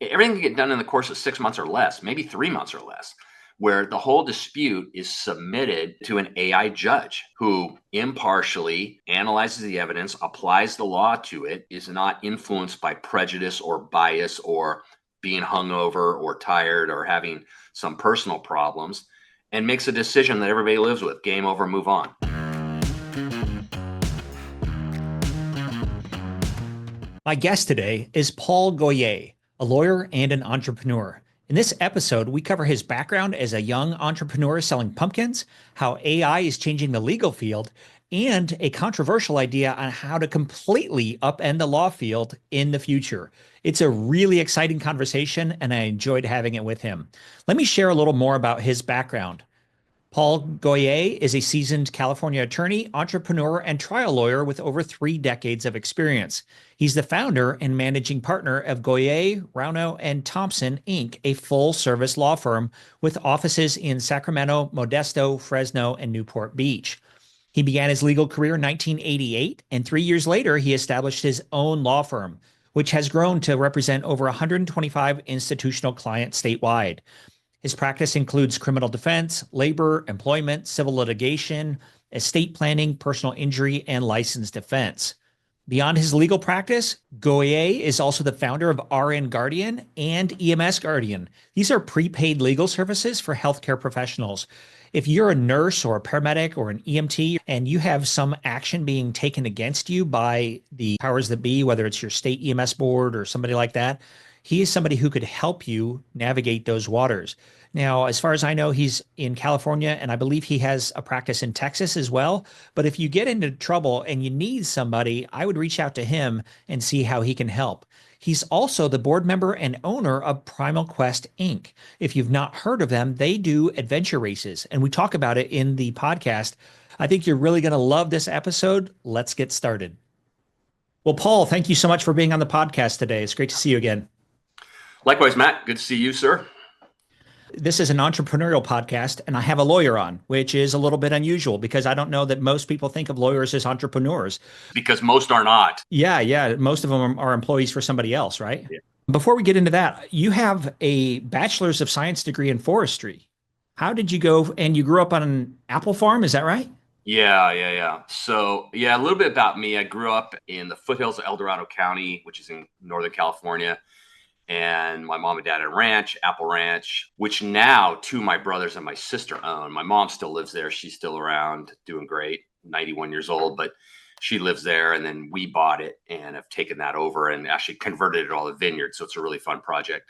everything can get done in the course of 6 months or less, maybe 3 months or less, where the whole dispute is submitted to an AI judge who impartially analyzes the evidence, applies the law to it, is not influenced by prejudice or bias or being hungover or tired or having some personal problems, and makes a decision that everybody lives with. Game over, move on. My guest today is Paul Goyette, a lawyer and an entrepreneur. In this episode, we cover his background as a young entrepreneur selling pumpkins, how AI is changing the legal field, and a controversial idea on how to completely upend the law field in the future. It's a really exciting conversation, and I enjoyed having it with him. Let me share a little more about his background. Paul Goyette is a seasoned California attorney, entrepreneur, and trial lawyer with over 3 decades of experience. He's the founder and managing partner of Goyette, Rauno, and Thompson, Inc., a full-service law firm with offices in Sacramento, Modesto, Fresno, and Newport Beach. He began his legal career in 1988, and 3 years later, he established his own law firm, which has grown to represent over 125 institutional clients statewide. His practice includes criminal defense, labor, employment, civil litigation, estate planning, personal injury, and licensed defense. Beyond his legal practice, Goyette is also the founder of RN Guardian and EMS Guardian. These are prepaid legal services for healthcare professionals. If you're a nurse or a paramedic or an EMT and you have some action being taken against you by the powers that be, whether it's your state EMS board or somebody like that, he is somebody who could help you navigate those waters. Now, as far as I know, he's in California, and I believe he has a practice in Texas as well. But if you get into trouble and you need somebody, I would reach out to him and see how he can help. He's also the board member and owner of Primal Quest Inc. If you've not heard of them, they do adventure races, and we talk about it in the podcast. I think you're really going to love this episode. Let's get started. Well, Paul, thank you so much for being on the podcast today. It's great to see you again. Likewise, Matt. Good to see you, sir. This is an entrepreneurial podcast, and I have a lawyer on, which is a little bit unusual because I don't know that most people think of lawyers as entrepreneurs. Because most are not. Yeah. Most of them are employees for somebody else, right? Yeah. Before we get into that, you have a bachelor's of science degree in forestry. How did you go? And you grew up on an apple farm, is that right? Yeah. So, a little bit about me. I grew up in the foothills of El Dorado County, which is in Northern California. And my mom and dad had a ranch, Apple Ranch, which now 2 of my brothers and my sister own. My mom still lives there. She's still around, doing great, 91 years old, but she lives there. And then we bought it and have taken that over and actually converted it all to vineyard. So it's a really fun project.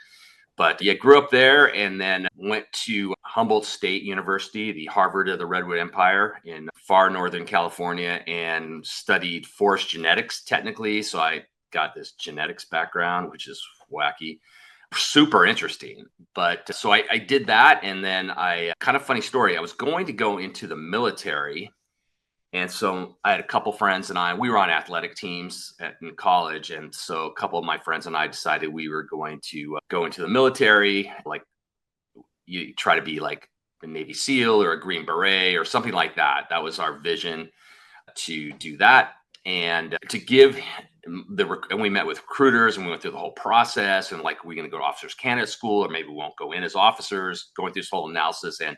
But grew up there and then went to Humboldt State University, the Harvard of the Redwood Empire in far Northern California, and studied forest genetics technically. So I got this genetics background, which is wacky, super interesting. But so I did that. And then kind of funny story, I was going to go into the military. And so I had a couple friends and we were on athletic teams in college. And so a couple of my friends and I decided we were going to go into the military, like you try to be like a Navy SEAL or a Green Beret or something like that. That was our vision, to do that. And to give and we met with recruiters and we went through the whole process and like, we're going to go to officers candidate school, or maybe we won't go in as officers, going through this whole analysis. And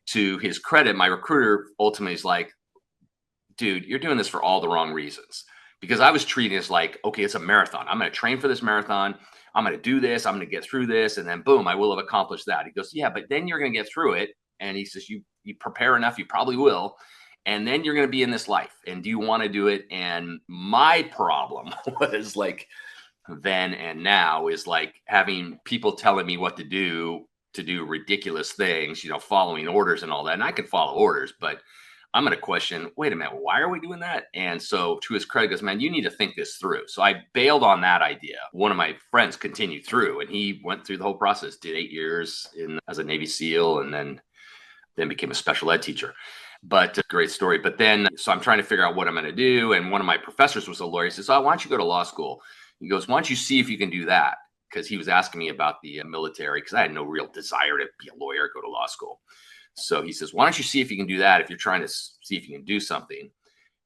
to his credit, my recruiter ultimately is like, dude, you're doing this for all the wrong reasons. Because I was treating it like, okay, it's a marathon. I'm going to train for this marathon. I'm going to do this. I'm going to get through this. And then boom, I will have accomplished that. He goes, yeah, but then you're going to get through it. And he says, you prepare enough, you probably will. And then you're going to be in this life. And do you want to do it? And my problem was like then and now is like having people telling me what to do ridiculous things, following orders and all that. And I can follow orders, but I'm going to question, wait a minute, why are we doing that? And so to his credit, goes, man, you need to think this through. So I bailed on that idea. One of my friends continued through and he went through the whole process, did 8 years as a Navy SEAL, and then became a special ed teacher. But great story. But then, so I'm trying to figure out what I'm going to do. And one of my professors was a lawyer. He says, oh, why don't you go to law school? He goes, why don't you see if you can do that? Because he was asking me about the military, because I had no real desire to be a lawyer, go to law school. So he says, why don't you see if you can do that if you're trying to see if you can do something?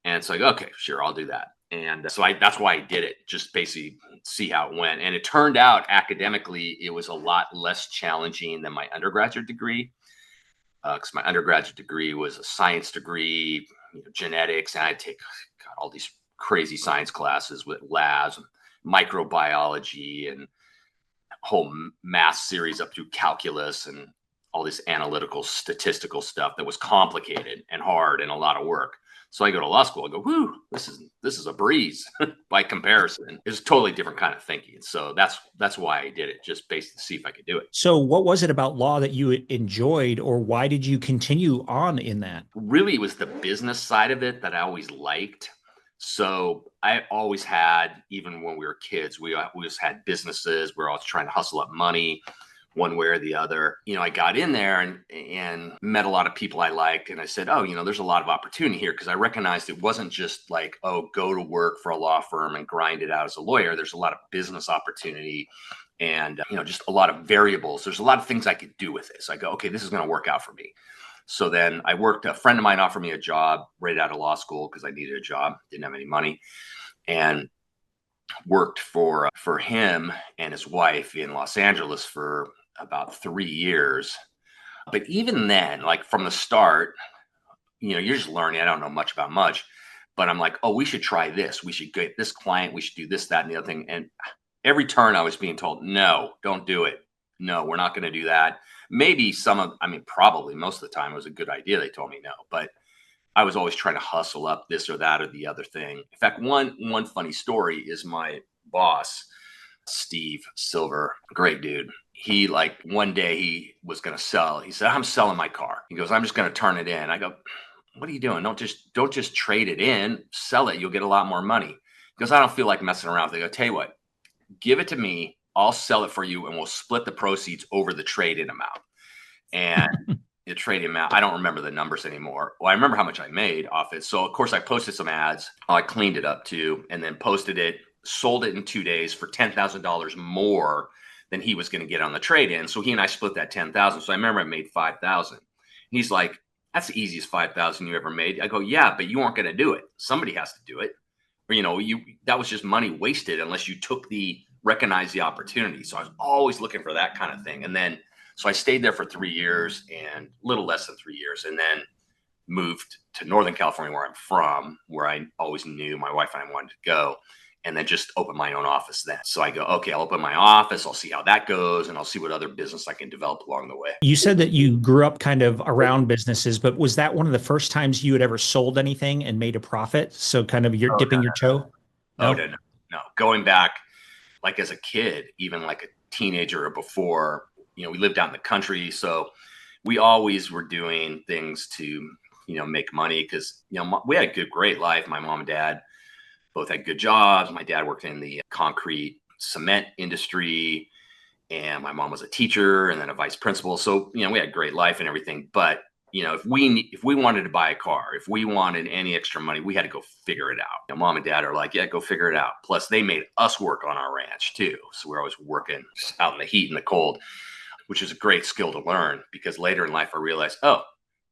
And it's like, okay, sure, I'll do that. And that's why I did it, just basically see how it went. And it turned out academically, it was a lot less challenging than my undergraduate degree, because my undergraduate degree was a science degree, genetics, and I take all these crazy science classes with labs, and microbiology, and whole math series up through calculus and all this analytical statistical stuff that was complicated and hard and a lot of work. So I go to law school and go, whoo, this is a breeze by comparison. It's a totally different kind of thinking. So that's why I did it, just basically to see if I could do it. So what was it about law that you enjoyed, or why did you continue on in that? Really, it was the business side of it that I always liked. So I always had, even when we were kids, we just had businesses. We're always trying to hustle up money one way or the other. I got in there and met a lot of people I liked. And I said, oh, there's a lot of opportunity here, because I recognized it wasn't just like, oh, go to work for a law firm and grind it out as a lawyer. There's a lot of business opportunity and, just a lot of variables. There's a lot of things I could do with this. I go, okay, this is going to work out for me. So then a friend of mine offered me a job right out of law school because I needed a job, didn't have any money, and worked for him and his wife in Los Angeles for about 3 years. But even then, like from the start, you're just learning. I don't know much about much, but I'm like, oh, we should try this. We should get this client. We should do this, that, and the other thing. And every turn I was being told, no, don't do it. No, we're not going to do that. Maybe probably most of the time it was a good idea. They told me no, but I was always trying to hustle up this or that or the other thing. In fact, one funny story is my boss, Steve Silver, great dude. He one day he was going to sell. He said, I'm selling my car. He goes, I'm just going to turn it in. I go, what are you doing? Don't just trade it in, sell it. You'll get a lot more money. He goes, I don't feel like messing around. They go, tell you what, give it to me. I'll sell it for you and we'll split the proceeds over the trade-in amount. And the trade-in amount, I don't remember the numbers anymore. Well, I remember how much I made off it. So of course I posted some ads. I cleaned it up too, and then posted it, sold it in 2 days for $10,000 more than he was going to get on the trade-in. So he and I split that 10,000. So I remember I made 5,000. He's like, that's the easiest 5,000 you ever made. I go, yeah, but you aren't going to do it. Somebody has to do it. Or, that was just money wasted unless you recognize the opportunity. So I was always looking for that kind of thing. And then, so I stayed there for 3 years and a little less than 3 years, and then moved to Northern California, where I'm from, where I always knew my wife and I wanted to go, and then just opened my own office then. So I go, okay, I'll open my office. I'll see how that goes, and I'll see what other business I can develop along the way. You said that you grew up kind of around businesses, but was that one of the first times you had ever sold anything and made a profit? So kind of you're dipping your toe? No? No. Going back, like as a kid, even like a teenager or before, we lived out in the country. So we always were doing things to, make money because, we had a great life. My mom and dad both had good jobs. My dad worked in the concrete cement industry, and my mom was a teacher and then a vice principal. So, we had a great life and everything. But, if we wanted to buy a car, if we wanted any extra money, we had to go figure it out. Mom and dad are like, yeah, go figure it out. Plus they made us work on our ranch too. So we're always working out in the heat and the cold, which is a great skill to learn, because later in life I realized, oh,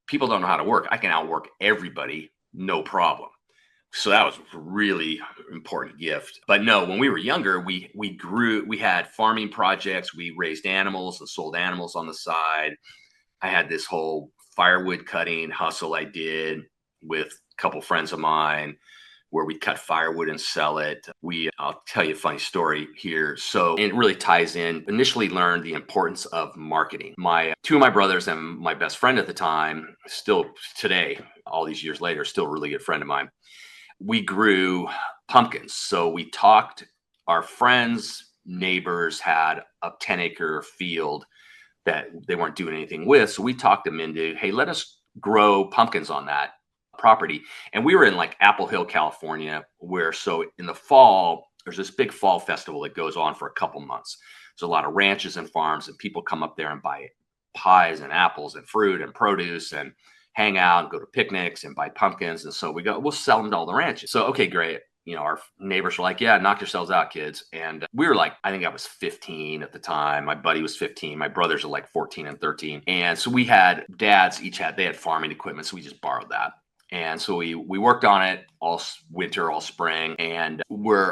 people don't know how to work. I can outwork everybody, no problem. So that was a really important gift. But no, when we were younger, we grew, we had farming projects. We raised animals and sold animals on the side. I had this whole firewood cutting hustle I did with a couple friends of mine, where we cut firewood and sell it. I'll tell you a funny story here. So it really ties in. Initially learned the importance of marketing. Two of my brothers and my best friend at the time, still today, all these years later, still a really good friend of mine. We grew pumpkins. So we talked, our friends, neighbors had a 10-acre field that they weren't doing anything with. So we talked them into, hey, let us grow pumpkins on that property. And we were in like Apple Hill, California, where so in the fall, there's this big fall festival that goes on for a couple months. There's a lot of ranches and farms, and people come up there and buy pies and apples and fruit and produce and hang out and go to picnics and buy pumpkins. And so we'll sell them to all the ranches. So, okay, great. Our neighbors were like, yeah, knock yourselves out, kids. And we were like, I think I was 15 at the time. My buddy was 15. My brothers are like 14 and 13. And so we had dads, they had farming equipment. So we just borrowed that. And so we worked on it all winter, all spring, and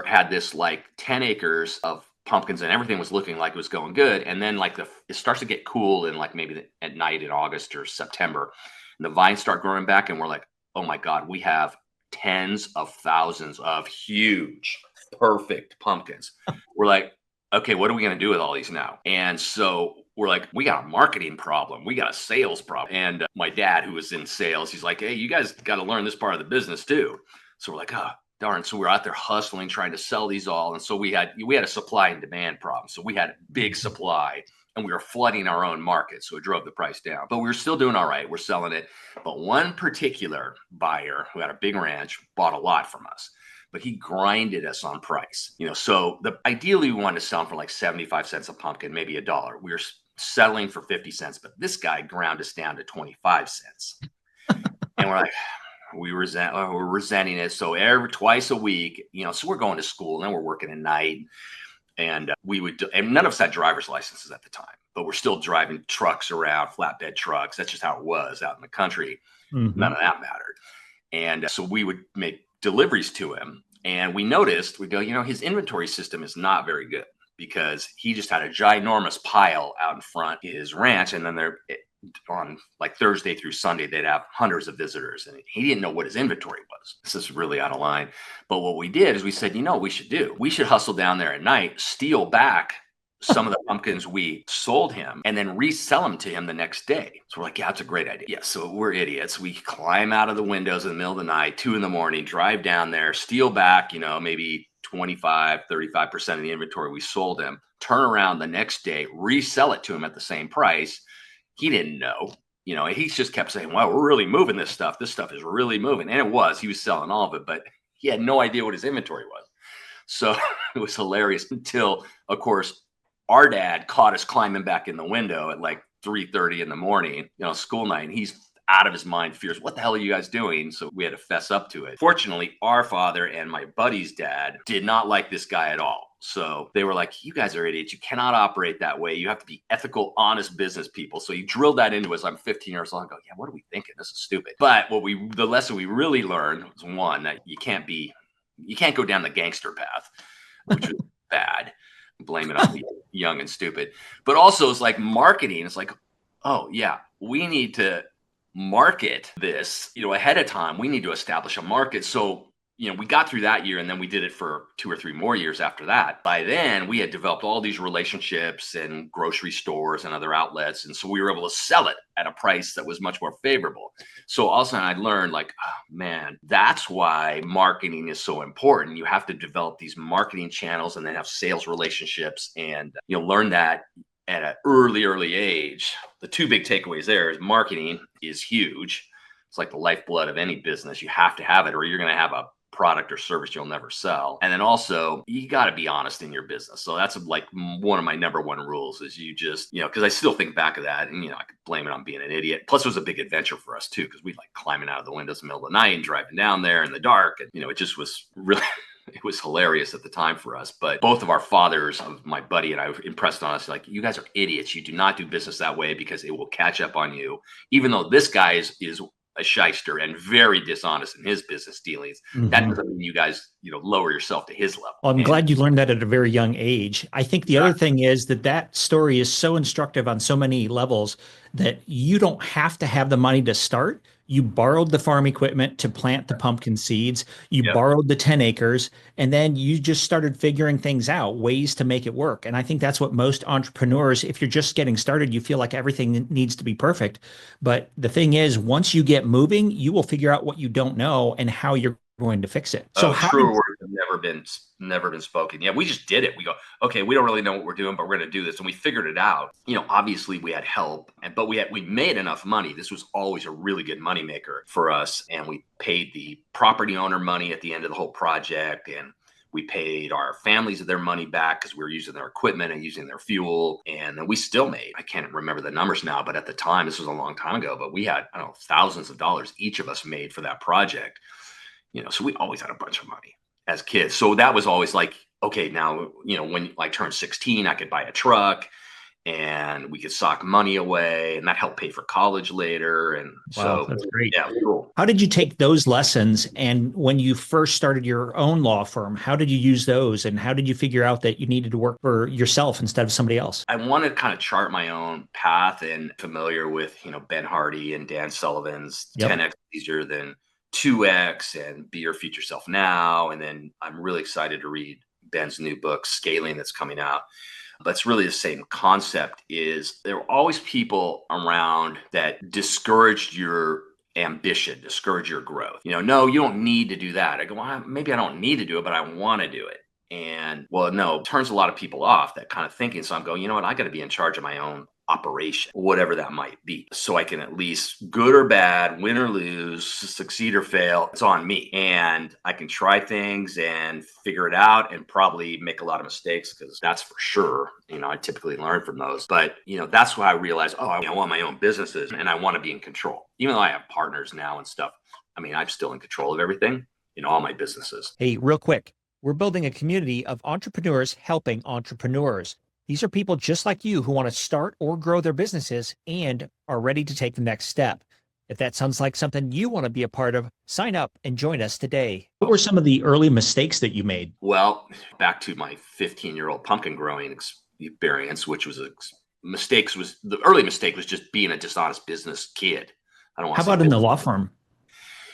had this like 10 acres of pumpkins, and everything was looking like it was going good. And then like it starts to get cool in like maybe at night in August or September, and the vines start growing back, and we're like, oh my God, we have tens of thousands of huge, perfect pumpkins. We're like, okay, what are we going to do with all these now? And so we're like, we got a marketing problem. We got a sales problem. And my dad, who was in sales, he's like, hey, you guys got to learn this part of the business too. So we're like, oh, darn. So we're out there hustling, trying to sell these all. And so we had a supply and demand problem. So we had big supply and we were flooding our own market. So it drove the price down, but we were still doing all right. We're selling it. But one particular buyer who had a big ranch bought a lot from us, but he grinded us on price. So ideally we wanted to sell them for like 75 cents a pumpkin, maybe $1. We were settling for 50 cents, but this guy ground us down to 25 cents. And we're like, we're resenting it. So twice a week, so we're going to school and then we're working at night. And and none of us had driver's licenses at the time, but we're still driving trucks around, flatbed trucks. That's just how it was out in the country. Mm-hmm. None of that mattered. And so we would make deliveries to him. And we noticed, we go, his inventory system is not very good because he just had a ginormous pile out in front of his ranch. And then on like Thursday through Sunday, they'd have hundreds of visitors. And he didn't know what his inventory was. This is really out of line. But what we did is we said, what we should do? We should hustle down there at night, steal back some of the pumpkins we sold him and then resell them to him the next day. So we're like, yeah, that's a great idea. Yeah. So we're idiots. We climb out of the windows in the middle of the night, 2 a.m, drive down there, steal back, maybe 25, 35% of the inventory we sold him, turn around the next day, resell it to him at the same price. He didn't know, he just kept saying, well, we're really moving this stuff. This stuff is really moving. And it was, he was selling all of it, but he had no idea what his inventory was. So it was hilarious until, of course, our dad caught us climbing back in the window at like 3:30 in the morning, school night. And he's out of his mind, fierce. What the hell are you guys doing? So we had to fess up to it. Fortunately, our father and my buddy's dad did not like this guy at all. So they were like, you guys are idiots. You cannot operate that way. You have to be ethical, honest business people. So he drilled that into us. I'm 15 years old. I go, yeah, what are we thinking? This is stupid. But the lesson we really learned was one, that you can't go down the gangster path, which was bad. Blame it on the young and stupid. But also it's like marketing. It's like, oh yeah, we need to market this, ahead of time. We need to establish a market. So, we got through that year and then we did it for 2 or 3 more years after that. By then we had developed all these relationships and grocery stores and other outlets. And so we were able to sell it at a price that was much more favorable. So all of a sudden I learned like, oh man, that's why marketing is so important. You have to develop these marketing channels and then have sales relationships and, learn that at an early age. The 2 big takeaways there is marketing is huge. It's like the lifeblood of any business. You have to have it or you're going to have a product or service you'll never sell. And then also you got to be honest in your business. So that's like one of my number one rules is you just, because I still think back of that and, I could blame it on being an idiot. Plus it was a big adventure for us too, because we like climbing out of the windows in the middle of the night and driving down there in the dark. And, it just was really, it was hilarious at the time for us. But both of our fathers, of my buddy and I, impressed on us like, you guys are idiots. You do not do business that way because it will catch up on you. Even though this guy is a shyster and very dishonest in his business dealings. Mm-hmm. That doesn't mean you guys, lower yourself to his level. Well, I'm glad you learned that at a very young age. I think the other thing is that story is so instructive on so many levels that you don't have to have the money to start. You borrowed the farm equipment to plant the pumpkin seeds. You borrowed the 10 acres, and then you just started figuring things out, ways to make it work. And I think that's what most entrepreneurs, if you're just getting started, you feel like everything needs to be perfect. But the thing is, once you get moving, you will figure out what you don't know and how you're going to fix it. So true words have never been spoken. Yeah, we just did it. We go, okay, we don't really know what we're doing, but we're going to do this. And we figured it out. Obviously we had help, but we made enough money. This was always a really good moneymaker for us. And we paid the property owner money at the end of the whole project. And we paid our families their money back because we were using their equipment and using their fuel. And then we still made, I can't remember the numbers now, but at the time, this was a long time ago, but we had, I don't know, thousands of dollars each of us made for that project. So we always had a bunch of money as kids. So that was always like, okay, now, when I turned 16, I could buy a truck. and we could sock money away, and that helped pay for college later. And Wow, so, that's great. yeah, it was cool. How did you take those lessons? And when you first started your own law firm, how did you use those? And how did you figure out that you needed to work for yourself instead of somebody else? I wanted to kind of chart my own path, and familiar with, Ben Hardy and Dan Sullivan's Yep. 10x easier than 2x and Be Your Future Self Now. And then I'm really excited to read Ben's new book, Scaling, that's coming out. But it's really the same concept. Is there were always people around that discouraged your ambition, discourage your growth. No, you don't need to do that. I go, well, maybe I don't need to do it, but I want to do it. And well, no, it turns a lot of people off, that kind of thinking. So I'm going, you know what? I got to be in charge of my own operation, whatever that might be, so I can at least, good or bad, win or lose, succeed or fail, it's on me. And I can try things and figure it out, and probably make a lot of mistakes, because that's for sure. I typically learn from those. But, that's why I realized, I want my own businesses, and I want to be in control. Even though I have partners now and stuff, I'm still in control of everything in all my businesses. Hey, real quick, we're building a community of entrepreneurs helping entrepreneurs. These are people just like you who want to start or grow their businesses and are ready to take the next step. If that sounds like something you want to be a part of, sign up and join us today. What were some of the early mistakes that you made? Well, back to my 15-year-old pumpkin growing experience, which was the early mistake was just being a dishonest business kid. I don't want How to say about in the business. law firm?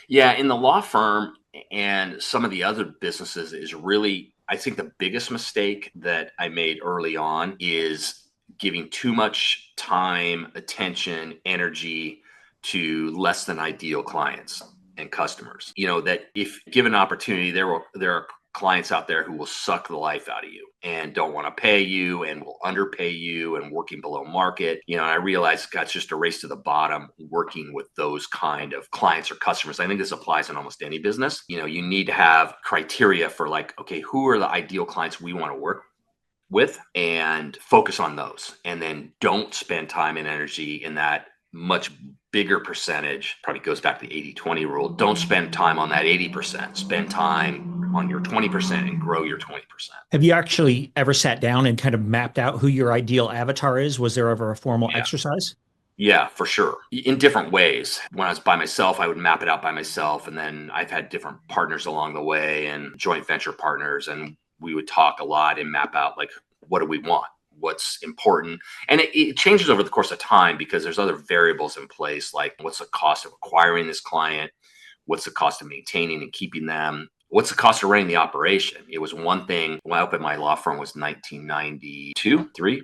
Yeah, in the law firm and some of the other businesses is really, I think the biggest mistake that I made early on is giving too much time, attention, energy to less than ideal clients and customers. That if given an opportunity, there are clients out there who will suck the life out of you and don't want to pay you and will underpay you and working below market. And I realized that's just a race to the bottom working with those kind of clients or customers. I think this applies in almost any business. You need to have criteria for, like, okay, who are the ideal clients we want to work with, and focus on those. And then don't spend time and energy in that much bigger percentage. Probably goes back to the 80-20 rule. Don't spend time on that 80%. Spend time on your 20% and grow your 20%. Have you actually ever sat down and kind of mapped out who your ideal avatar is? Was there ever a formal exercise? Yeah, for sure. In different ways. When I was by myself, I would map it out by myself. And then I've had different partners along the way and joint venture partners. And we would talk a lot and map out, like, what do we want? What's important? And it changes over the course of time, because there's other variables in place, like what's the cost of acquiring this client? What's the cost of maintaining and keeping them? What's the cost of running the operation? It was one thing when I opened my law firm was 1992, 3.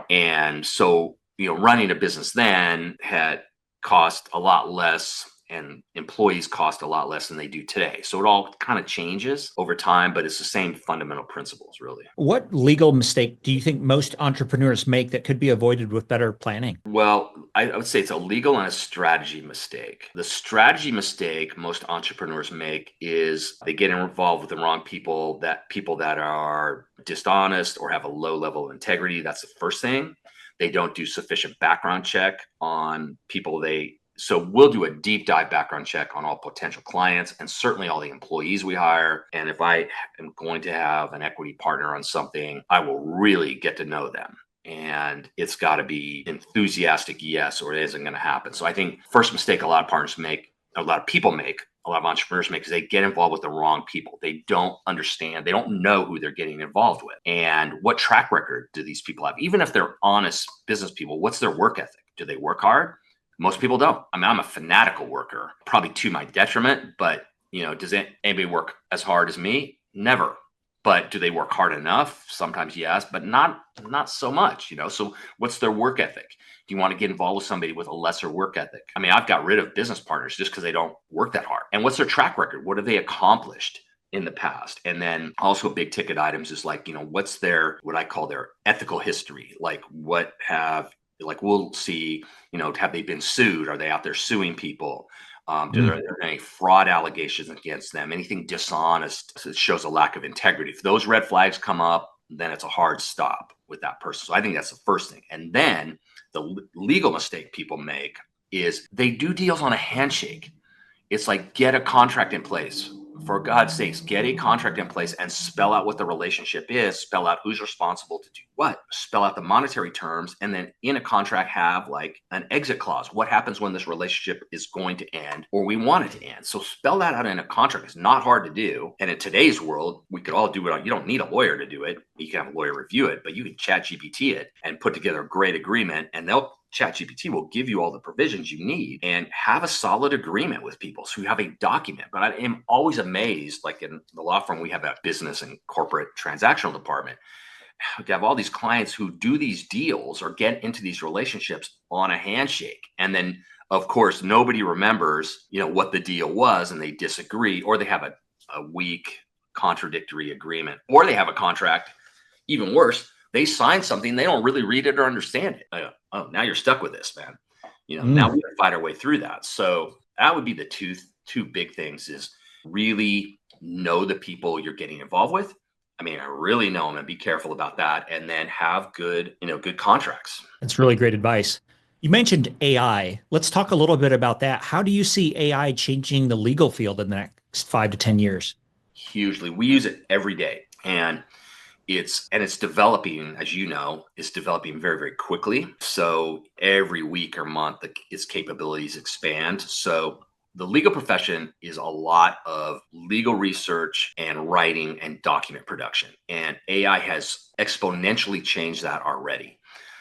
And so, running a business then had cost a lot less, and employees cost a lot less than they do today. So it all kind of changes over time, but it's the same fundamental principles, really. What legal mistake do you think most entrepreneurs make that could be avoided with better planning? Well, I would say it's a legal and a strategy mistake. The strategy mistake most entrepreneurs make is they get involved with the wrong people that are dishonest or have a low level of integrity. That's the first thing. They don't do sufficient background check on people so we'll do a deep dive background check on all potential clients and certainly all the employees we hire. And if I am going to have an equity partner on something, I will really get to know them. And it's got to be enthusiastic, yes, or it isn't going to happen. So I think first mistake a lot of partners make, a lot of people make, a lot of entrepreneurs make, is they get involved with the wrong people. They don't understand. They don't know who they're getting involved with. And what track record do these people have? Even if they're honest business people, what's their work ethic? Do they work hard? Most people don't. I'm a fanatical worker, probably to my detriment, but does anybody work as hard as me? Never. But do they work hard enough? Sometimes yes, but not so much, So what's their work ethic? Do you want to get involved with somebody with a lesser work ethic? I've got rid of business partners just because they don't work that hard. And what's their track record? What have they accomplished in the past? And then also big ticket items is like, what's what I call their ethical history? Like we'll see, have they been sued? Are they out there suing people? Do there are any fraud allegations against them? Anything dishonest that shows a lack of integrity? If those red flags come up, then it's a hard stop with that person. So I think that's the first thing. And then the legal mistake people make is they do deals on a handshake. It's like, get a contract in place. for God's sakes, get a contract in place and spell out what the relationship is, spell out who's responsible to do what, spell out the monetary terms, and then in a contract have like an exit clause. What happens when this relationship is going to end or we want it to end? So spell that out in a contract. It's not hard to do. And in today's world, we could all do it. You don't need a lawyer to do it. You can have a lawyer review it, but you can chat GPT it and put together a great agreement, and ChatGPT will give you all the provisions you need and have a solid agreement with people. So you have a document. But I am always amazed, like in the law firm, we have a business and corporate transactional department. We have all these clients who do these deals or get into these relationships on a handshake. And then, of course, nobody remembers, what the deal was, and they disagree, or they have a weak contradictory agreement, or they have a contract, even worse, they sign something, they don't really read it or understand it. Oh, now you're stuck with this, man. Now we gotta fight our way through that. So that would be the two big things: is really know the people you're getting involved with. I mean, I really know them, and be careful about that. And then have good contracts. That's really great advice. You mentioned AI. Let's talk a little bit about that. How do you see AI changing the legal field in the next 5 to 10 years? Hugely. We use it every day. And it's developing, as you know, it's developing very, very quickly. So every week or month, its capabilities expand. So the legal profession is a lot of legal research and writing and document production. And AI has exponentially changed that already.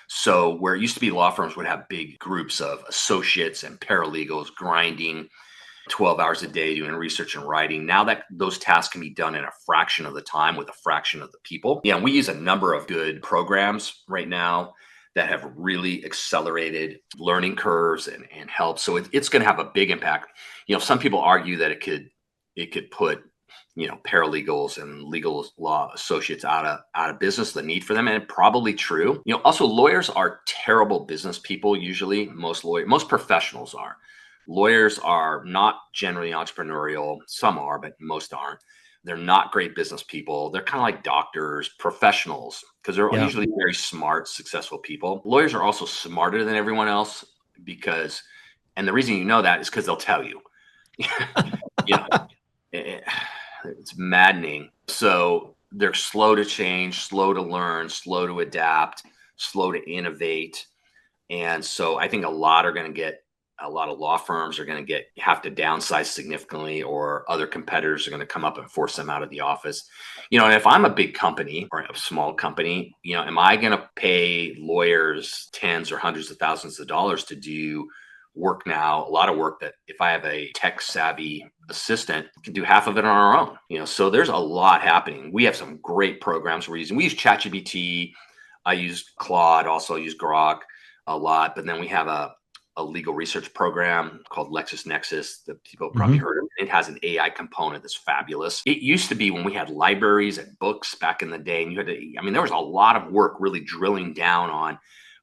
So where it used to be law firms would have big groups of associates and paralegals grinding 12 hours a day doing research and writing. Now that those tasks can be done in a fraction of the time with a fraction of the people. Yeah, we use a number of good programs right now that have really accelerated learning curves and help. So it's going to have a big impact. Some people argue that it could put paralegals and legal law associates out of business, the need for them, and probably true. Also lawyers are terrible business people. Usually, most professionals are. Lawyers are not generally entrepreneurial. Some are, but most aren't. They're not great business people. They're kind of like doctors, professionals, because they're usually very smart, successful people. Lawyers are also smarter than everyone else and the reason that is because they'll tell you. It's maddening. So they're slow to change, slow to learn, slow to adapt, slow to innovate. And so I think a lot of law firms are going to have to downsize significantly, or other competitors are going to come up and force them out of the office. And if I'm a big company or a small company, am I going to pay lawyers tens or hundreds of thousands of dollars to do work now? A lot of work that if I have a tech savvy assistant, can do half of it on our own. So there's a lot happening. We have some great programs we use ChatGPT. I use Claude, also use Grok a lot, but then we have a legal research program called LexisNexis that people probably heard of. It has an AI component that's fabulous. It used to be when we had libraries and books back in the day, and there was a lot of work really drilling down on,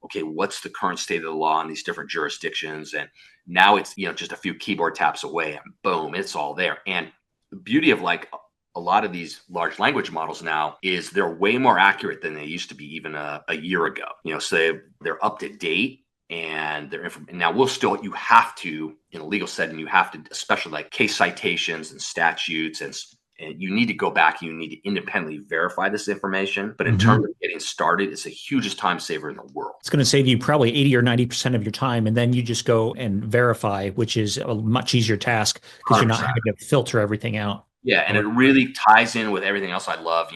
okay, what's the current state of the law in these different jurisdictions? And now it's, just a few keyboard taps away and boom, it's all there. And the beauty of like a lot of these large language models now is they're way more accurate than they used to be even a year ago. So they're up to date. And now you have to, in a legal setting, you have to, especially like case citations and statutes, and you need to go back and you need to independently verify this information. But in terms of getting started, it's the hugest time saver in the world. It's going to save you probably 80 or 90% of your time. And then you just go and verify, which is a much easier task because you're not having to filter everything out. Yeah. And it really ties in with everything else I love,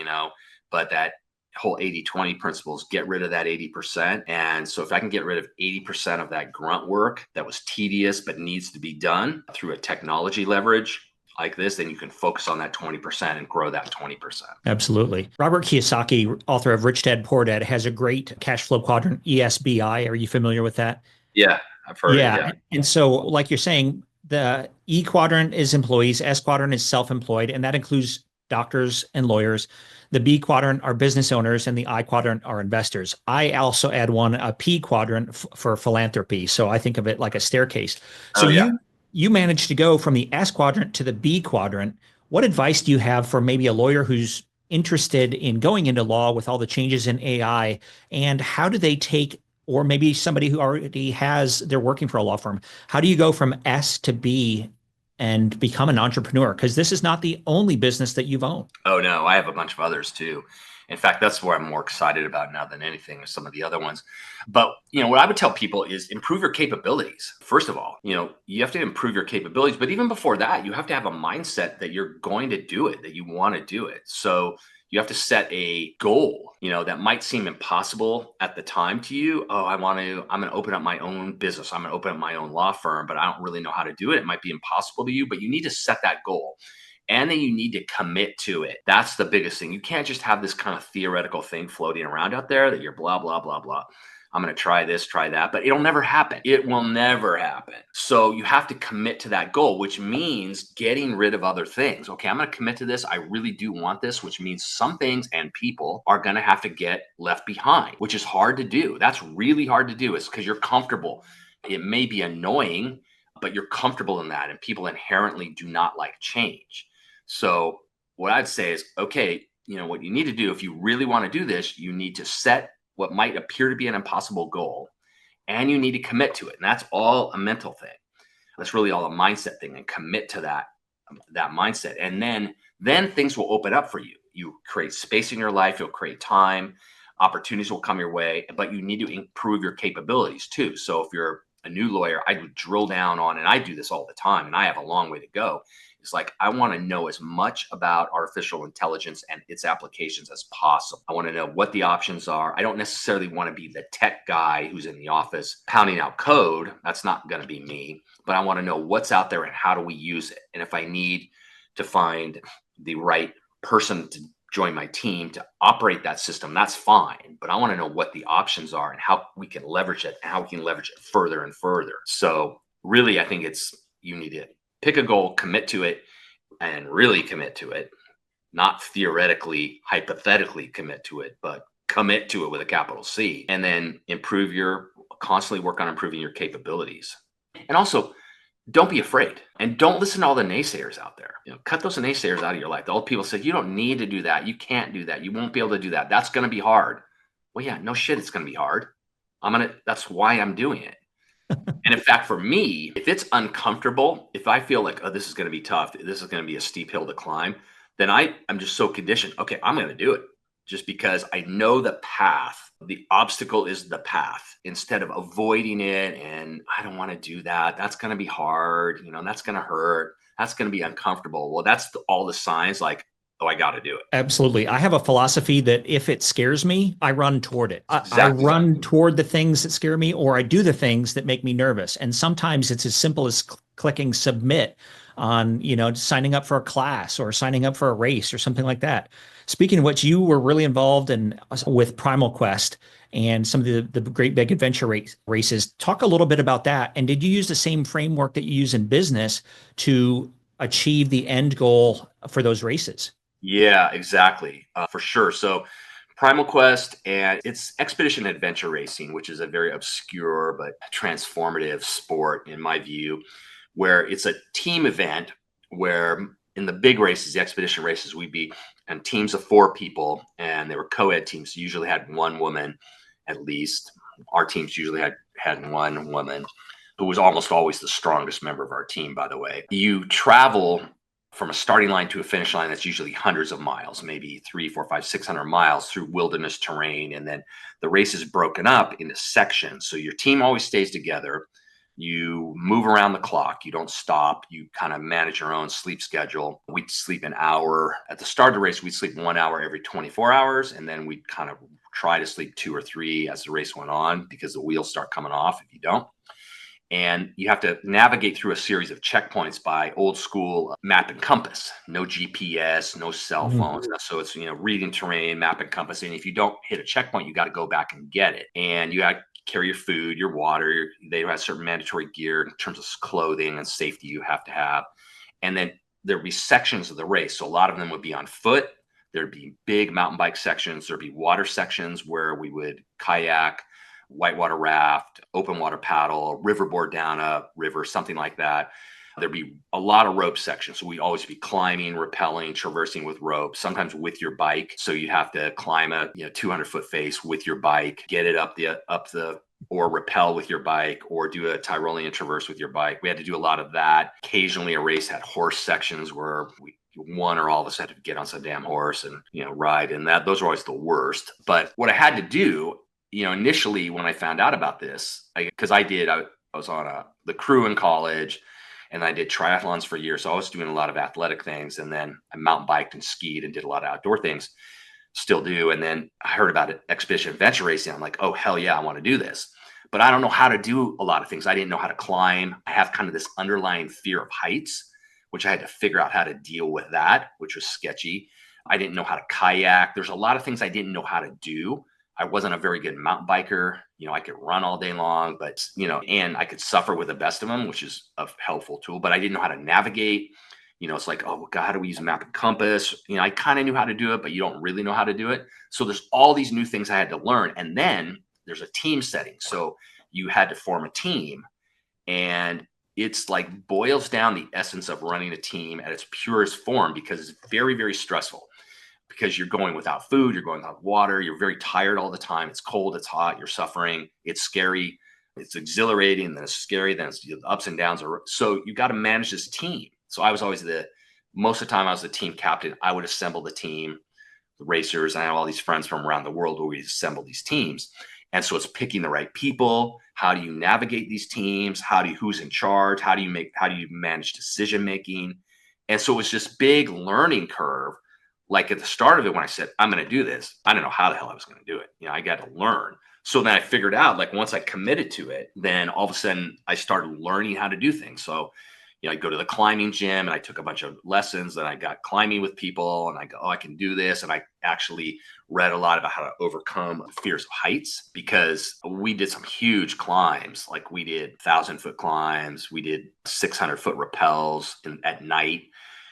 but that whole 80-20 principles, get rid of that 80%. And so if I can get rid of 80% of that grunt work that was tedious but needs to be done through a technology leverage like this, then you can focus on that 20% and grow that 20%. Absolutely. Robert Kiyosaki, author of Rich Dad Poor Dad, has a great cash flow quadrant, ESBI. Are you familiar with that? Yeah, I've heard it. Yeah. And so like you're saying, the E quadrant is employees, S quadrant is self-employed, and that includes doctors and lawyers. The B quadrant are business owners, and the I quadrant are investors. I also add a P quadrant for philanthropy. So I think of it like a staircase. So you managed to go from the S quadrant to the B quadrant. What advice do you have for maybe a lawyer who's interested in going into law with all the changes in AI? And how do they or maybe somebody who already they're working for a law firm, how do you go from S to B and become an entrepreneur? Because this is not the only business that you've owned. Oh no, I have a bunch of others too. In fact, that's what I'm more excited about now than anything is some of the other ones. But what I would tell people is improve your capabilities. First of all, you have to improve your capabilities, but even before that, you have to have a mindset that you're going to do it, that you want to do it. So you have to set a goal, that might seem impossible at the time to you. Oh, I'm going to open up my own business. I'm going to open up my own law firm, but I don't really know how to do it. It might be impossible to you, but you need to set that goal. And then you need to commit to it. That's the biggest thing. You can't just have this kind of theoretical thing floating around out there that you're blah, blah, blah, blah. I'm going to try this, try that, but it'll never happen. It will never happen. So you have to commit to that goal, which means getting rid of other things. Okay, I'm going to commit to this. I really do want this, which means some things and people are going to have to get left behind, which is hard to do. That's really hard to do. It's because you're comfortable. It may be annoying, but you're comfortable in that. And people inherently do not like change. So what I'd say is, okay, what you need to do if you really want to do this, you need to set what might appear to be an impossible goal, and you need to commit to it. And that's all a mental thing. That's really all a mindset thing, and commit to that mindset. And then things will open up for you. You create space in your life, you'll create time, opportunities will come your way, but you need to improve your capabilities too. So if you're a new lawyer, I would drill down on, and I do this all the time, and I have a long way to go. It's like, I want to know as much about artificial intelligence and its applications as possible. I want to know what the options are. I don't necessarily want to be the tech guy who's in the office pounding out code. That's not going to be me. But I want to know what's out there and how do we use it. And if I need to find the right person to join my team to operate that system, that's fine. But I want to know what the options are and how we can leverage it and how we can leverage it further and further. So really, I think you need to pick a goal, commit to it, and really commit to it. Not theoretically, hypothetically commit to it, but commit to it with a capital C. And then constantly work on improving your capabilities. And also, don't be afraid, and don't listen to all the naysayers out there. Cut those naysayers out of your life. The old people say, you don't need to do that. You can't do that. You won't be able to do that. That's going to be hard. Well, yeah, no shit. It's going to be hard. That's why I'm doing it. And in fact, for me, if it's uncomfortable, if I feel like, oh, this is going to be tough, this is going to be a steep hill to climb, then I'm just so conditioned. Okay, I'm going to do it just because I know the path. The obstacle is the path instead of avoiding it. And I don't want to do that. That's going to be hard. That's going to hurt. That's going to be uncomfortable. Well, that's all the signs like, oh, I got to do it. Absolutely. I have a philosophy that if it scares me, I run toward it. I run toward the things that scare me, or I do the things that make me nervous. And sometimes it's as simple as clicking submit on, signing up for a class or signing up for a race or something like that. Speaking of which, you were really involved with Primal Quest and some of the great big adventure races. Talk a little bit about that. And did you use the same framework that you use in business to achieve the end goal for those races? Yeah, exactly. For sure. So Primal Quest and it's expedition adventure racing, which is a very obscure but transformative sport in my view, where it's a team event where in the big races, the expedition races, we'd be in teams of 4 people and they were co-ed teams. So usually had one woman at least. Our teams usually had one woman who was almost always the strongest member of our team, by the way. You travel from a starting line to a finish line that's usually hundreds of miles, maybe 300, 400, 500, 600 miles through wilderness terrain. And then the race is broken up into sections. So your team always stays together. You move around the clock. You don't stop. You kind of manage your own sleep schedule. We'd sleep an hour. At the start of the race, we'd sleep 1 hour every 24 hours. And then we'd kind of try to sleep 2 or 3 as the race went on because the wheels start coming off if you don't. And you have to navigate through a series of checkpoints by old school map and compass, no GPS, no cell phones. So it's, reading terrain, map and compass. And if you don't hit a checkpoint, you got to go back and get it. And you got to carry your food, your water. They have certain mandatory gear in terms of clothing and safety you have to have. And then there'd be sections of the race. So a lot of them would be on foot. There'd be big mountain bike sections. There'd be water sections where we would kayak, whitewater raft, open water paddle, riverboard down a river, something like that. There'd be a lot of rope sections. So we'd always be climbing, rappelling, traversing with rope, sometimes with your bike. So you'd have to climb a 200-foot face with your bike, get it up the or rappel with your bike, or do a Tyrolean traverse with your bike. We had to do a lot of that. Occasionally a race had horse sections where one or all of us had to get on some damn horse and ride, and those were always the worst. But what I had to do, initially when I found out about this, because I was on the crew in college, and I did triathlons for years. So I was doing a lot of athletic things, and then I mountain biked and skied and did a lot of outdoor things, still do. And then I heard about it, expedition adventure racing. I'm like, oh, hell yeah, I want to do this. But I don't know how to do a lot of things. I didn't know how to climb. I have kind of this underlying fear of heights, which I had to figure out how to deal with that, which was sketchy. I didn't know how to kayak. There's a lot of things I didn't know how to do. I wasn't a very good mountain biker. I could run all day long, but, and I could suffer with the best of them, which is a helpful tool, but I didn't know how to navigate. It's like, oh God, how do we use a map and compass? I kind of knew how to do it, but you don't really know how to do it. So there's all these new things I had to learn. And then there's a team setting. So you had to form a team, and it's like boils down the essence of running a team at its purest form, because it's very, very stressful. Because you're going without food, you're going without water, you're very tired all the time. It's cold, it's hot, you're suffering, it's scary, it's exhilarating, then it's scary, then it's the ups and downs. So you got to manage this team. So I was always most of the time I was the team captain. I would assemble the team, the racers. I have all these friends from around the world where we assemble these teams. And so it's picking the right people. How do you navigate these teams? Who's in charge? How do you manage decision making? And so it was this big learning curve. Like at the start of it, when I said, I'm going to do this, I don't know how the hell I was going to do it. I got to learn. So then I figured out, like, once I committed to it, then all of a sudden I started learning how to do things. So, I go to the climbing gym and I took a bunch of lessons, and I got climbing with people, and I go, oh, I can do this. And I actually read a lot about how to overcome fears of heights, because we did some huge climbs. Like we did 1,000-foot climbs. We did 600-foot rappels at night,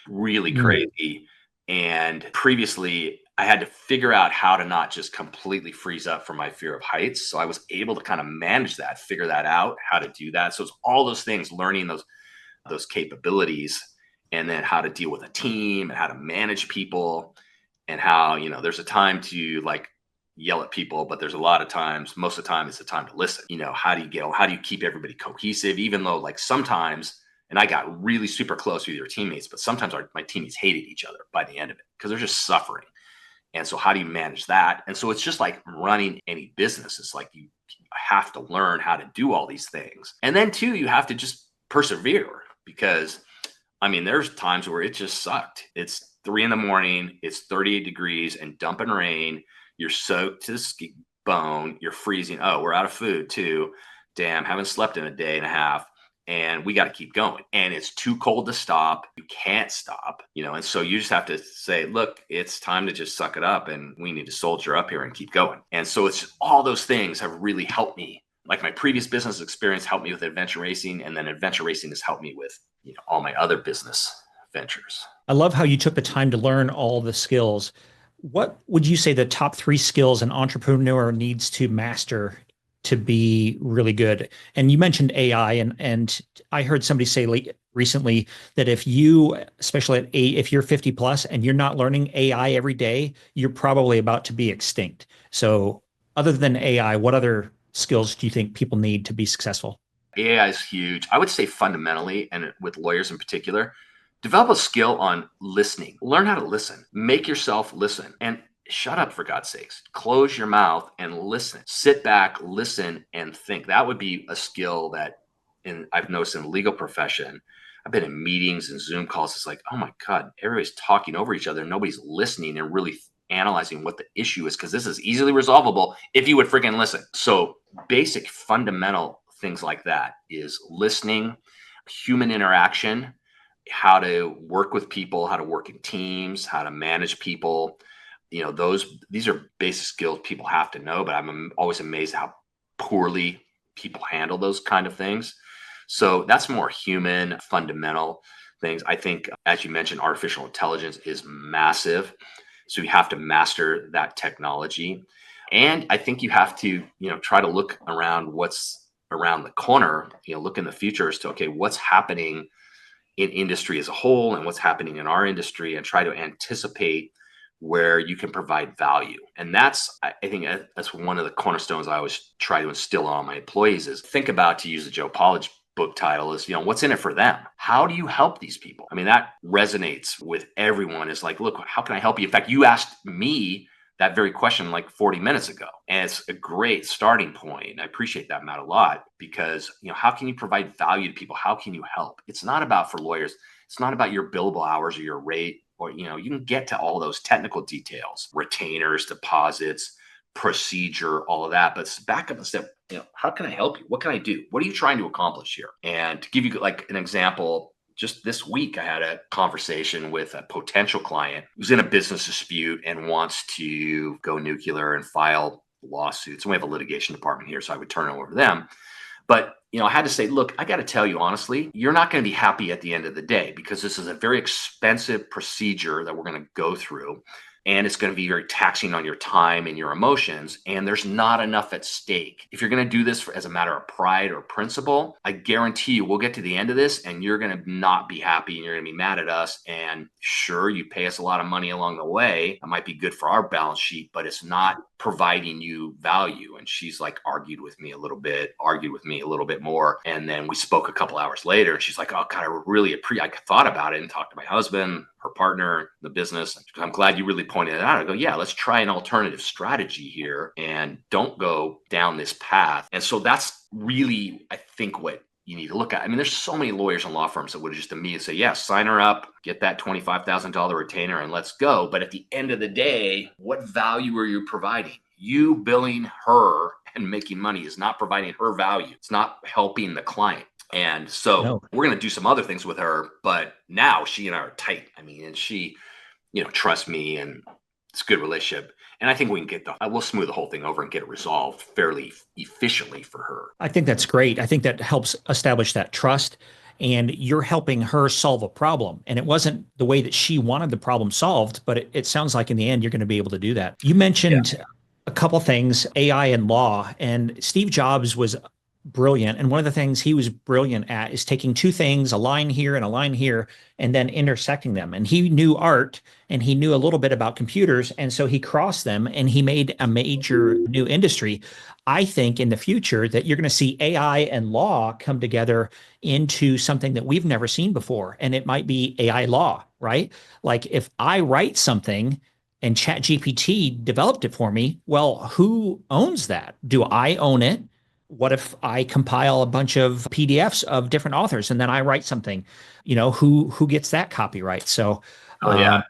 really crazy. And previously, I had to figure out how to not just completely freeze up from my fear of heights. So I was able to kind of manage that, figure that out, how to do that. So it's all those things, learning those capabilities, and then how to deal with a team and how to manage people, and how, there's a time to like yell at people, but there's a lot of times, most of the time, it's the time to listen. How do you keep everybody cohesive, even though like sometimes, and I got really super close with your teammates, but sometimes my teammates hated each other by the end of it because they're just suffering. And so how do you manage that? And so it's just like running any business. It's like you have to learn how to do all these things. And then too, you have to just persevere, because there's times where it just sucked. It's 3 a.m, it's 38 degrees and dumping rain. You're soaked to the bone. You're freezing. Oh, we're out of food too. Damn, haven't slept in a day and a half. And we got to keep going. And it's too cold to stop. You can't stop, and so you just have to say, look, it's time to just suck it up, and we need to soldier up here and keep going. And so it's all those things have really helped me. Like my previous business experience helped me with adventure racing, and then adventure racing has helped me with, all my other business ventures. I love how you took the time to learn all the skills. What would you say the top 3 skills an entrepreneur needs to master to be really good? And you mentioned AI, and I heard somebody say recently that if you, especially if you're 50 plus and you're not learning AI every day, you're probably about to be extinct. So other than AI, what other skills do you think people need to be successful? AI is huge. I would say fundamentally, and with lawyers in particular, develop a skill on listening. Learn how to listen. Make yourself listen. And shut up, for God's sakes. Close your mouth and listen. Sit back, listen, and think. That would be a skill that I've noticed in the legal profession. I've been in meetings and Zoom calls. It's like, oh my God, everybody's talking over each other. Nobody's listening and really analyzing what the issue is, because this is easily resolvable if you would freaking listen. So basic fundamental things like that is listening, human interaction, how to work with people, how to work in teams, how to manage people. These are basic skills people have to know, but I'm always amazed how poorly people handle those kind of things. So that's more human, fundamental things. I think, as you mentioned, artificial intelligence is massive. So you have to master that technology. And I think you have to, try to look around what's around the corner, look in the future as to, okay, what's happening in industry as a whole and what's happening in our industry and try to anticipate where you can provide value. And I think that's one of the cornerstones I always try to instill on my employees is think about, to use the Joe Pollard book title, is, what's in it for them? How do you help these people? I mean, that resonates with everyone. Is like, look, how can I help you? In fact, you asked me that very question like 40 minutes ago. And it's a great starting point. I appreciate that, Matt, a lot, because, how can you provide value to people? How can you help? It's not about, for lawyers, it's not about your billable hours or your rate, or, you can get to all those technical details, retainers, deposits, procedure, all of that. But back up a step, how can I help you? What can I do? What are you trying to accomplish here? And to give you like an example, just this week, I had a conversation with a potential client who's in a business dispute and wants to go nuclear and file lawsuits. And we have a litigation department here, so I would turn it over to them. But, I had to say, look, I got to tell you, honestly, you're not going to be happy at the end of the day, because this is a very expensive procedure that we're going to go through. And it's going to be very taxing on your time and your emotions. And there's not enough at stake. If you're going to do this as a matter of pride or principle, I guarantee you we'll get to the end of this and you're going to not be happy and you're going to be mad at us. And sure, you pay us a lot of money along the way. It might be good for our balance sheet, but it's not providing you value. And she's like argued with me a little bit more. And then we spoke a couple hours later and she's like, oh God, I thought about it and talked to my husband, her partner, the business. I'm glad you really pointed it out. I go, yeah, let's try an alternative strategy here and don't go down this path. And so that's really, I think, what you need to look at. I mean, there's so many lawyers and law firms that would just immediately say, yeah, sign her up, get that $25,000 retainer and let's go. But at the end of the day, what value are you providing? You billing her and making money is not providing her value. It's not helping the client. And so we're going to do some other things with her, but now she and I are tight. I mean, and she, trusts me and it's a good relationship. And I think we can we'll smooth the whole thing over and get it resolved fairly efficiently for her. I think that's great. I think that helps establish that trust, and you're helping her solve a problem. And it wasn't the way that she wanted the problem solved, but it sounds like in the end, you're going to be able to do that. You mentioned a couple things, AI and law, and Steve Jobs was brilliant. And one of the things he was brilliant at is taking two things, a line here and a line here, and then intersecting them. And he knew art and he knew a little bit about computers. And so he crossed them and he made a major new industry. I think in the future that you're going to see AI and law come together into something that we've never seen before. And it might be AI law, right? Like if I write something and ChatGPT developed it for me, well, who owns that? Do I own it? What if I compile a bunch of PDFs of different authors and then I write something, who gets that copyright? So I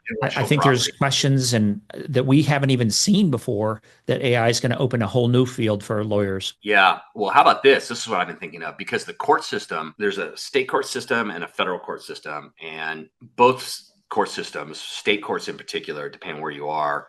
think there's questions and that we haven't even seen before that AI is going to open a whole new field for lawyers. Yeah. Well, how about this? This is what I've been thinking of, because the court system, there's a state court system and a federal court system, and both court systems, state courts in particular, depending where you are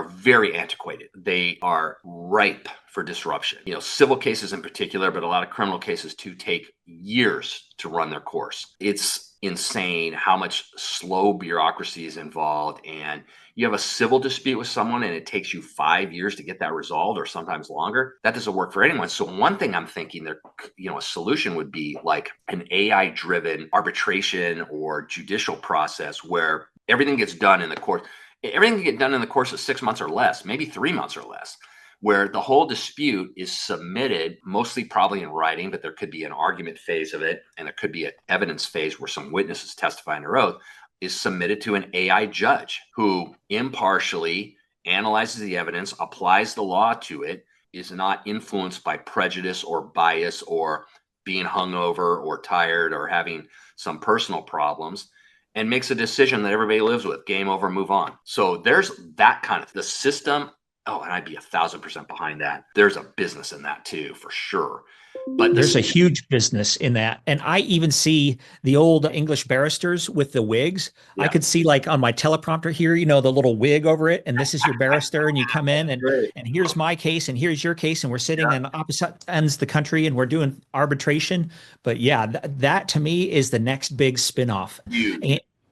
very antiquated. They are ripe for disruption. Civil cases in particular, but a lot of criminal cases too, take years to run their course. It's insane how much slow bureaucracy is involved. And you have a civil dispute with someone and it takes you 5 years to get that resolved, or sometimes longer. That doesn't work for anyone. So one thing I'm thinking there, a solution would be like an AI-driven arbitration or judicial process where everything gets done in the court. Everything can get done in the course of 6 months or less, maybe 3 months or less, where the whole dispute is submitted, mostly probably in writing, but there could be an argument phase of it, and there could be an evidence phase where some witnesses testify under oath, is submitted to an AI judge who impartially analyzes the evidence, applies the law to it, is not influenced by prejudice or bias or being hungover or tired or having some personal problems, and makes a decision that everybody lives with. Game over, move on. So there's that kind of the system. Oh, and I'd be 1,000% behind that. There's a business in that too, for sure. But there's a huge business in that. And I even see the old English barristers with the wigs. Yeah. I could see like on my teleprompter here, the little wig over it. And this is your barrister. And you come in and here's my case and here's your case. And we're sitting on opposite ends of the country and we're doing arbitration. But yeah, that to me is the next big spinoff.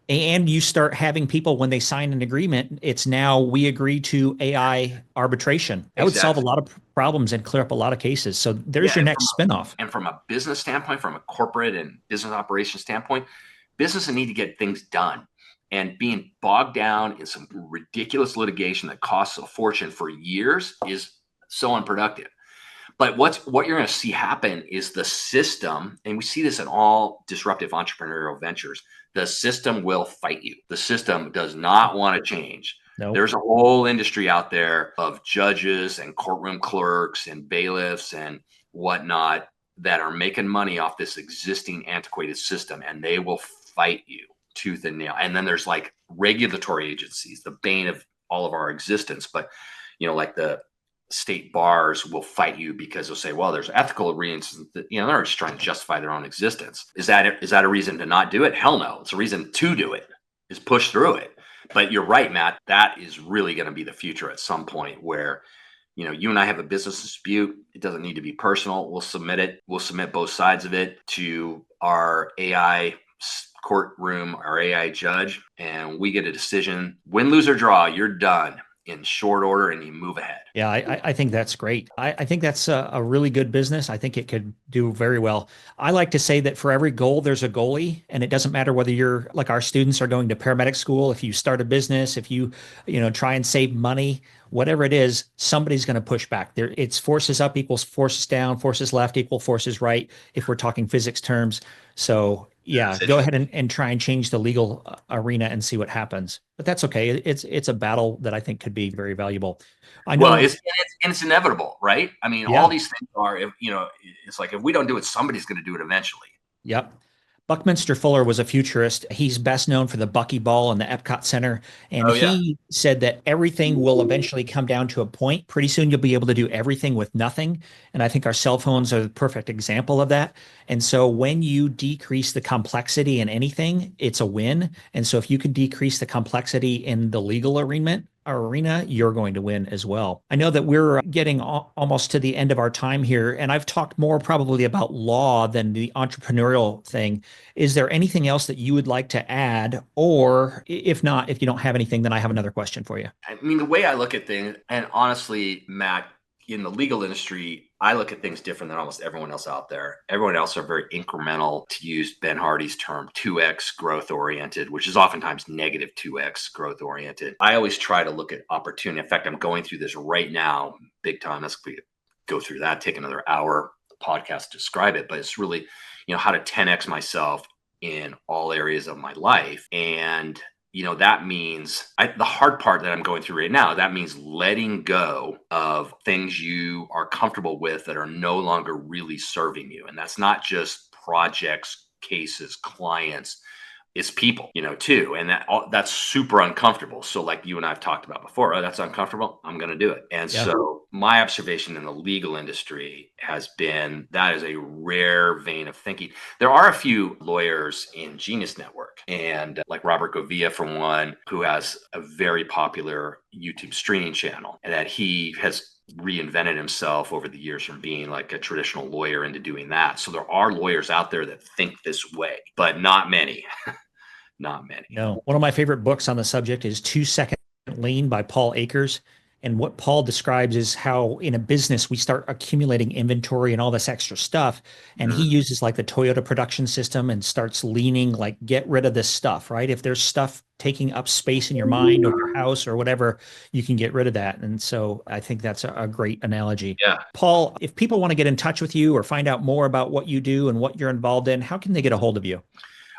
And you start having people, when they sign an agreement, it's now we agree to AI arbitration. That would solve a lot of problems and clear up a lot of cases. So there's your next spinoff. And from a business standpoint, from a corporate and business operations standpoint, businesses need to get things done. And being bogged down in some ridiculous litigation that costs a fortune for years is so unproductive. But what you're going to see happen is the system, and we see this in all disruptive entrepreneurial ventures, the system will fight you. The system does not want to change. No. There's a whole industry out there of judges and courtroom clerks and bailiffs and whatnot that are making money off this existing antiquated system, and they will fight you tooth and nail. And then there's like regulatory agencies, the bane of all of our existence. But like the state bars will fight you because they'll say, well, there's ethical reasons that, they're just trying to justify their own existence. Is that a reason to not do it? Hell no. It's a reason to do it, is push through it. But you're right, Matt, that is really going to be the future at some point where, you and I have a business dispute. It doesn't need to be personal. We'll submit it. We'll submit both sides of it to our AI courtroom, our AI judge, and we get a decision. Win, lose, or draw, you're done in short order, and you move ahead. Yeah, I think that's great. I think that's a really good business. I think it could do very well. I like to say that for every goal, there's a goalie, and it doesn't matter whether you're like our students are going to paramedic school, if you start a business, if you try and save money, whatever it is, somebody's going to push back. There, it's forces up equals forces down, forces left equal forces right, if we're talking physics terms. So yeah, go ahead and try and change the legal arena and see what happens. But that's okay. It's a battle that I think could be very valuable. I know. Well, it's inevitable, right? I mean, Yeah. all these things are, it's like if we don't do it, somebody's going to do it eventually. Yep. Buckminster Fuller was a futurist. He's best known for the Buckyball and the Epcot Center. And Oh, yeah. he said that everything will eventually come down to a point. Pretty soon you'll be able to do everything with nothing. And I think our cell phones are the perfect example of that. And so when you decrease the complexity in anything, it's a win. And so if you can decrease the complexity in the legal arena, you're going to win as well. I know that we're getting almost to the end of our time here, and I've talked more probably about law than the entrepreneurial thing. Is there anything else that you would like to add? Or if not, if you don't have anything, then I have another question for you. I mean, the way I look at things, and honestly, Matt, in the legal industry, I look at things different than almost everyone else out there. Everyone else are very incremental, to use Ben Hardy's term, 2x growth oriented, which is oftentimes negative 2x growth oriented. I always try to look at opportunity. In fact, I'm going through this right now, big time. Let's go through that, take another hour podcast to describe it. But it's really, how to 10x myself in all areas of my life. And that means the hard part that I'm going through right now, that means letting go of things you are comfortable with that are no longer really serving you. And that's not just projects, cases, clients, it's people, too. And that's super uncomfortable. So like you and I've talked about before, oh, that's uncomfortable, I'm going to do it. And so my observation in the legal industry has been that is a rare vein of thinking. There are a few lawyers in Genius Network, and like Robert Govia, for one, who has a very popular YouTube streaming channel, and that he has reinvented himself over the years from being like a traditional lawyer into doing that. So there are lawyers out there that think this way, but not many. Not many. No. One of my favorite books on the subject is 2 Second Lean by Paul Akers. And what Paul describes is how in a business we start accumulating inventory and all this extra stuff. And he uses like the Toyota production system and starts leaning, like, get rid of this stuff, right? If there's stuff taking up space in your mind or your house or whatever, you can get rid of that. And so I think that's a great analogy. Yeah. Paul, if people want to get in touch with you or find out more about what you do and what you're involved in, how can they get a hold of you?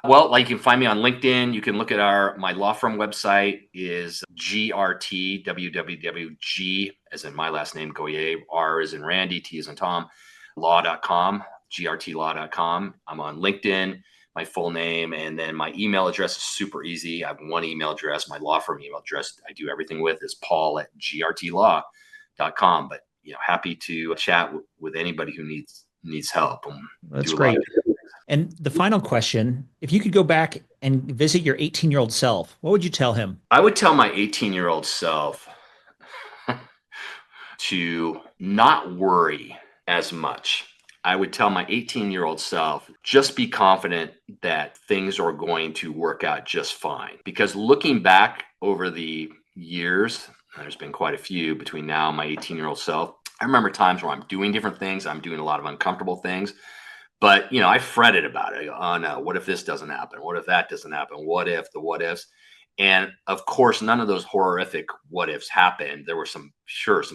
Well, like you can find me on LinkedIn. You can look at my law firm website is GRT, WWWG, as in my last name, Goyette, R as in Randy, T as in Tom, law.com, grtlaw.com. I'm on LinkedIn, my full name, and then my email address is super easy. I have one email address. My law firm email address I do everything with is paul@grtlaw.com. But, happy to chat with anybody who needs help. That's great. And the final question, if you could go back and visit your 18-year-old self, what would you tell him? I would tell my 18-year-old self to not worry as much. I would tell my 18-year-old self, just be confident that things are going to work out just fine. Because looking back over the years, there's been quite a few between now and my 18-year-old self. I remember times where I'm doing different things. I'm doing a lot of uncomfortable things. But, I fretted about it. I go, oh no, what if this doesn't happen? What if that doesn't happen? What if the what ifs? And of course, none of those horrific what ifs happened. There were some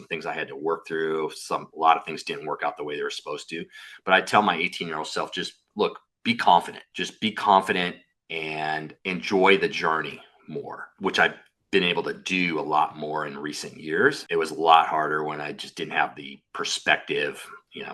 things I had to work through. A lot of things didn't work out the way they were supposed to. But I tell my 18-year-old self, just look, be confident. Just be confident and enjoy the journey more, which I've been able to do a lot more in recent years. It was a lot harder when I just didn't have the perspective,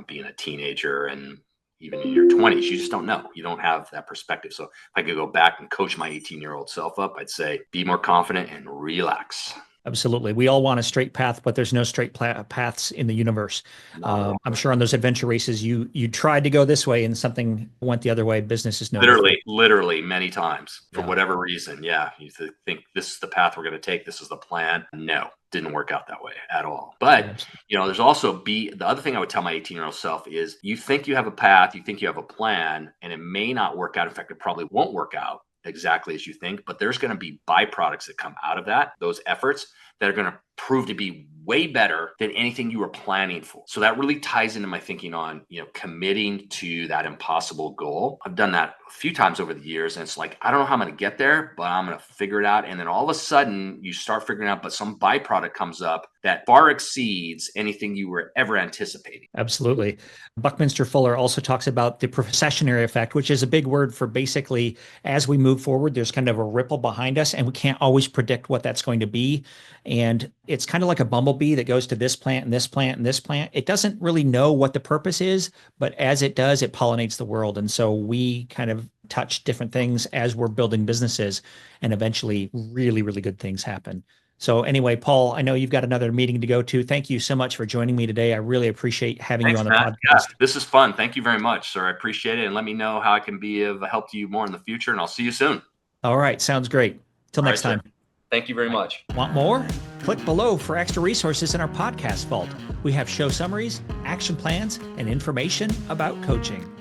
being a teenager and even in your 20s, you just don't know. You don't have that perspective. So if I could go back and coach my 18-year-old self up, I'd say be more confident and relax. Absolutely. We all want a straight path, but there's no straight paths in the universe. I'm sure on those adventure races, you tried to go this way and something went the other way. Business is no different. Literally many times for Yeah. whatever reason. Yeah. You think this is the path we're going to take. This is the plan. No, didn't work out that way at all. But, there's also the other thing I would tell my 18-year-old self is you think you have a path, you think you have a plan, and it may not work out. In fact, it probably won't work out exactly as you think, but there's going to be byproducts that come out of those efforts that are going to prove to be way better than anything you were planning for. So that really ties into my thinking on, committing to that impossible goal. I've done that a few times over the years, and it's like, I don't know how I'm going to get there, but I'm going to figure it out. And then all of a sudden you start figuring out, but some byproduct comes up that far exceeds anything you were ever anticipating. Absolutely. Buckminster Fuller also talks about the processionary effect, which is a big word for basically as we move forward, there's kind of a ripple behind us and we can't always predict what that's going to be. And it's kind of like a bumblebee that goes to this plant and this plant and this plant. It doesn't really know what the purpose is, but as it does, it pollinates the world. And so we kind of touch different things as we're building businesses, and eventually really, really good things happen. So anyway, Paul, I know you've got another meeting to go to. Thank you so much for joining me today. I really appreciate having you on the podcast. Yeah, this is fun. Thank you very much, sir. I appreciate it. And let me know how I can be of help to you more in the future. And I'll see you soon. All right. Sounds great. Till next time. Sir. Thank you very much. Want more? Click below for extra resources in our podcast vault. We have show summaries, action plans, and information about coaching.